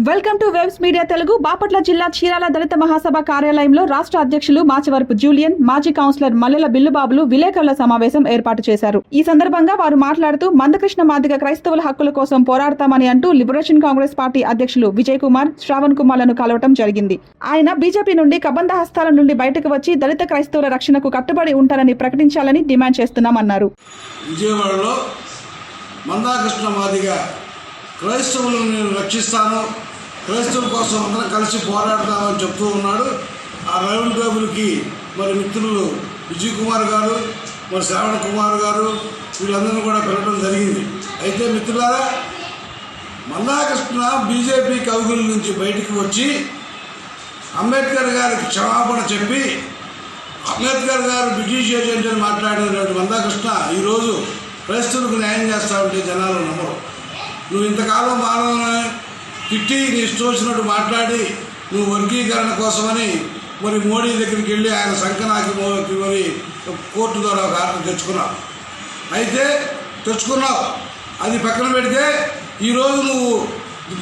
Welcome to webs media Telugu. Bapatla జిల్లా చీరాల దళిత మహాసభ కార్యాలయంలో రాష్ట్ర అధ్యక్షులు మాచవరపు జూలియన్, మాజీ కౌన్సిలర్ మల్లెల బిల్లుబాబులు విలేకరుల సమావేశం ఏర్పాటు చేశారు. ఈ సందర్భంగా వారు మాట్లాడుతూ మందకృష్ణ మాదిగ క్రైస్తవుల హక్కుల కోసం పోరాడతామని అంటూ లిబరేషన్ కాంగ్రెస్ పార్టీ అధ్యక్షులు విజయ్ కుమార్, శ్రావణ్ కుమార్లను కలవటం జరిగింది. ఆయన బీజేపీ నుండి కబంధ హస్తాల నుండి బయటకు వచ్చి దళిత క్రైస్తవుల రక్షణకు కట్టుబడి ఉంటారని ప్రకటించాలని డిమాండ్ చేస్తున్నామన్నారు. విజయవాడలో మందకృష్ణ మాదిగ క్రైస్తవులను నేను రక్షిస్తాను, క్రైస్తవుల కోసం అందరం కలిసి పోరాడతామని చెప్తూ ఉన్నాడు. ఆ రౌండ్ టేబుల్కి మరి మిత్రులు విజయ్ కుమార్ గారు, మరి శ్రావణ్ కుమార్ గారు వీళ్ళందరినీ కూడా పిలవడం జరిగింది. అయితే మిత్రులారా, మందకృష్ణ బీజేపీ కవుగుల నుంచి బయటికి వచ్చి అంబేద్కర్ గారికి క్షమాపణ చెప్పి అంబేద్కర్ గారు బ్రిటిష్ ఏజెంట్ అని మాట్లాడినటువంటి మందకృష్ణ ఈరోజు క్రైస్తవులకు న్యాయం చేస్తా ఉంటే జనాలు నమ్మరు. నువ్వు ఇంతకాలం మానవుని తిట్టి నీ ఇష్టం వచ్చినట్టు మాట్లాడి నువ్వు వర్గీకరణ కోసమని మరి మోడీ దగ్గరికి వెళ్ళి ఆయన సంకనాకి మరి కోర్టు ద్వారా ఒక ఆర్డర్ తెచ్చుకున్నావు. అది పక్కన పెడితే ఈరోజు నువ్వు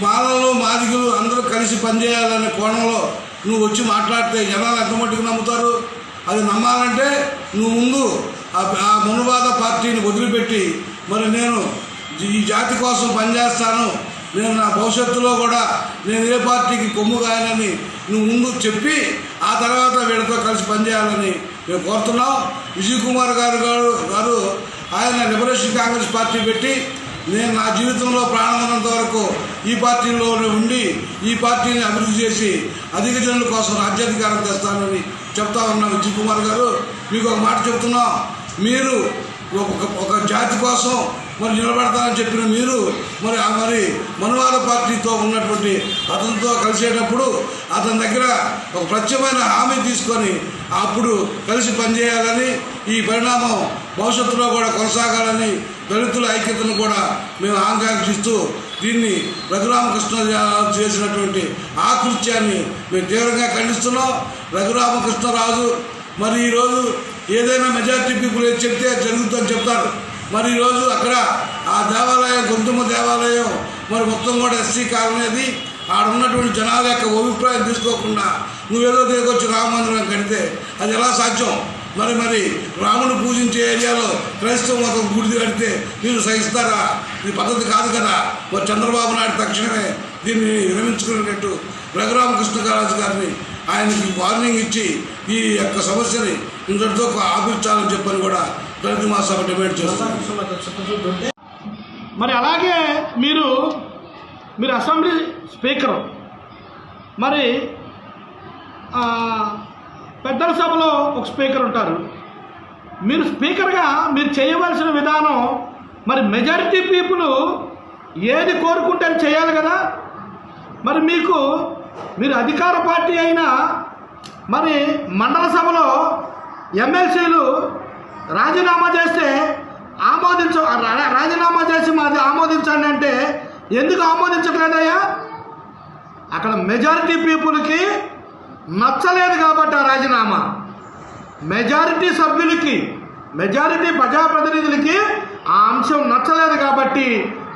మాలలు మాదిగలు అందరూ కలిసి పనిచేయాలనే కోణంలో నువ్వు వచ్చి మాట్లాడితే జనాలు ఎంత మట్టుకు నమ్ముతారు? అది నమ్మాలంటే నువ్వు ముందు ఆ మనువాద పార్టీని వదిలిపెట్టి మరి నేను ఈ జాతి కోసం పనిచేస్తాను, నేను నా భవిష్యత్తులో కూడా నేను ఏ పార్టీకి కొమ్ము కాయాలని నువ్వు ముందు చెప్పి ఆ తర్వాత వీళ్ళతో కలిసి పనిచేయాలని మేము కోరుతున్నాం. విజయ్ కుమార్ గారు ఆయన లిబరేషన్ కాంగ్రెస్ పార్టీ పెట్టి నేను నా జీవితంలో ప్రాణం ఉన్నంత వరకు ఈ పార్టీలోనే ఉండి ఈ పార్టీని అభివృద్ధి చేసి అధిక జనుల కోసం రాజ్యాధికారం తెస్తానని చెప్తా ఉన్నా. విజయ్ కుమార్ గారు, మీకు ఒక మాట చెప్తున్నాం. మీరు ఒక జాతి కోసం మరి నిలబడతానని చెప్పిన మీరు మరి మనువాద పార్టీతో ఉన్నటువంటి అతనితో కలిసేటప్పుడు అతని దగ్గర ఒక ప్రత్యేకమైన హామీ తీసుకొని అప్పుడు కలిసి పనిచేయాలని, ఈ పరిణామం భవిష్యత్తులో కూడా కొనసాగాలని దళితుల ఐక్యతను కూడా మేము ఆకాంక్షిస్తూ దీన్ని రఘురామకృష్ణ చేసినటువంటి ఆకృత్యాన్ని మేము తీవ్రంగా ఖండిస్తున్నాం. రఘురామకృష్ణరాజు మరి ఈరోజు ఏదైనా మెజారిటీ పీపుల్ ఏది చెప్తే జరుగుతుందని చెప్తారు. మరి ఈరోజు అక్కడ ఆ దేవాలయం, గొంతుమ్మ దేవాలయం మరి మొత్తం కూడా ఎస్సీ కాలనీ, అది ఆడ ఉన్నటువంటి జనాల యొక్క అభిప్రాయం తీసుకోకుండా నువ్వేదో తీసుకొచ్చి రామ మందిరం కడితే అది ఎలా సాధ్యం? మరి రాముడు పూజించే ఏరియాలో క్రైస్తవ మతం గుడి కడితే మీరు సహిస్తారా? ఇది పద్ధతి కాదు కదా. మరి చంద్రబాబు నాయుడు తక్షణమే దీన్ని విరమించుకునేటట్టు రఘురామకృష్ణరాజు గారిని ఆయనకి వార్నింగ్ ఇచ్చి ఈ యొక్క సమస్యని ఇంతటితో ఆపించాలని చెప్పని కూడా దళిత మహాసభ డిమాండ్ చేస్తాం. మరి అలాగే మీరు అసెంబ్లీ స్పీకర్, మరి పెద్దల సభలో ఒక స్పీకర్ ఉంటారు. మీరు స్పీకర్గా మీరు చేయవలసిన విధానం మరి మెజారిటీ పీపుల్ ఏది కోరుకుంటే అది చేయాలి కదా. మరి మీరు అధికార పార్టీ అయినా మరి మండల సభలో ఎమ్మెల్సీలు రాజీనామా చేస్తే రాజీనామా చేసి మాది ఆమోదించండి అంటే ఎందుకు ఆమోదించట్లేదయ్యా? అక్కడ మెజారిటీ పీపుల్కి నచ్చలేదు కాబట్టి ఆ రాజీనామా, మెజారిటీ సభ్యులకి, మెజారిటీ ప్రజాప్రతినిధులకి ఆ అంశం నచ్చలేదు కాబట్టి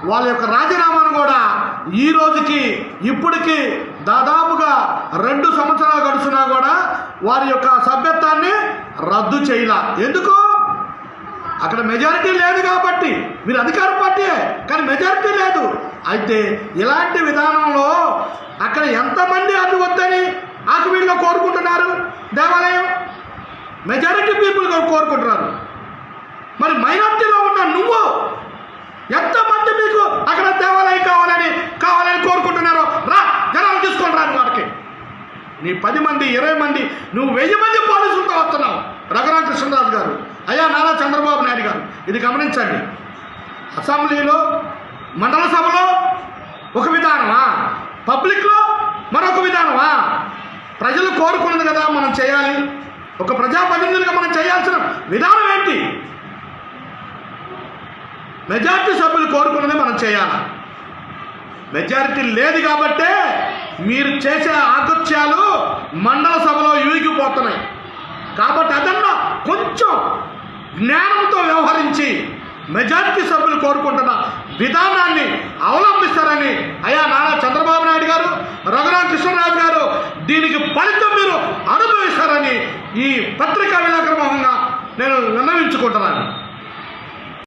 వాళ్ళ యొక్క రాజీనామాను కూడా ఈ రోజుకి ఇప్పటికి దాదాపుగా 2 సంవత్సరాలు గడుస్తున్నా కూడా వారి యొక్క సభ్యత్వాన్ని రద్దు చేయలా. ఎందుకు? అక్కడ మెజారిటీ లేదు కాబట్టి. మీరు అధికార పార్టీయే కానీ మెజారిటీ లేదు. అయితే ఇలాంటి విధానంలో అక్కడ ఎంతమంది అడ్డు వద్దని ఆకువీళ్ళలో కోరుకుంటున్నారు? దేవాలయం మెజారిటీ పీపుల్ కోరుకుంటున్నారు. మరి మైనారిటీలో ఉన్న నువ్వు ఎంతమంది మీకు అక్కడ దేవాలయం కావాలని కోరుకుంటున్నారో రా, జనాలు తీసుకొని రాను వారికి. నీ 10 మంది 20 మంది నువ్వు 1000 మంది పోలీసులతో వస్తున్నావు. రఘురామకృష్ణరాజు గారు, అయ్యా నారా చంద్రబాబు నాయుడు గారు, ఇది గమనించండి. అసెంబ్లీలో మండల సభలో ఒక విధానమా, పబ్లిక్లో మరొక విధానమా? ప్రజలు కోరుకున్నది కదా మనం చేయాలి. ఒక ప్రజాప్రతినిధులుగా మనం చేయాల్సిన విధానం ఏంటి? మెజారిటీ సభ్యులు కోరుకున్నది మనం చేయాలి. మెజారిటీ లేదు కాబట్టే మీరు చేసే ఆకృత్యాలు మండల సభలో యూగిపోతున్నాయి. కాబట్టి కొంచెం జ్ఞానంతో వ్యవహరించి మెజారిటీ సభ్యులు కోరుకుంటున్న విధానాన్ని అవలంబిస్తారని అయ్యా నారా చంద్రబాబు నాయుడు గారు, రఘురామ కృష్ణరాజు గారు దీనికి ఫలితం మీరు అనుభవిస్తారని ఈ పత్రికా విలేకరుల ముఖంగా నేను విన్నవించుకుంటున్నాను.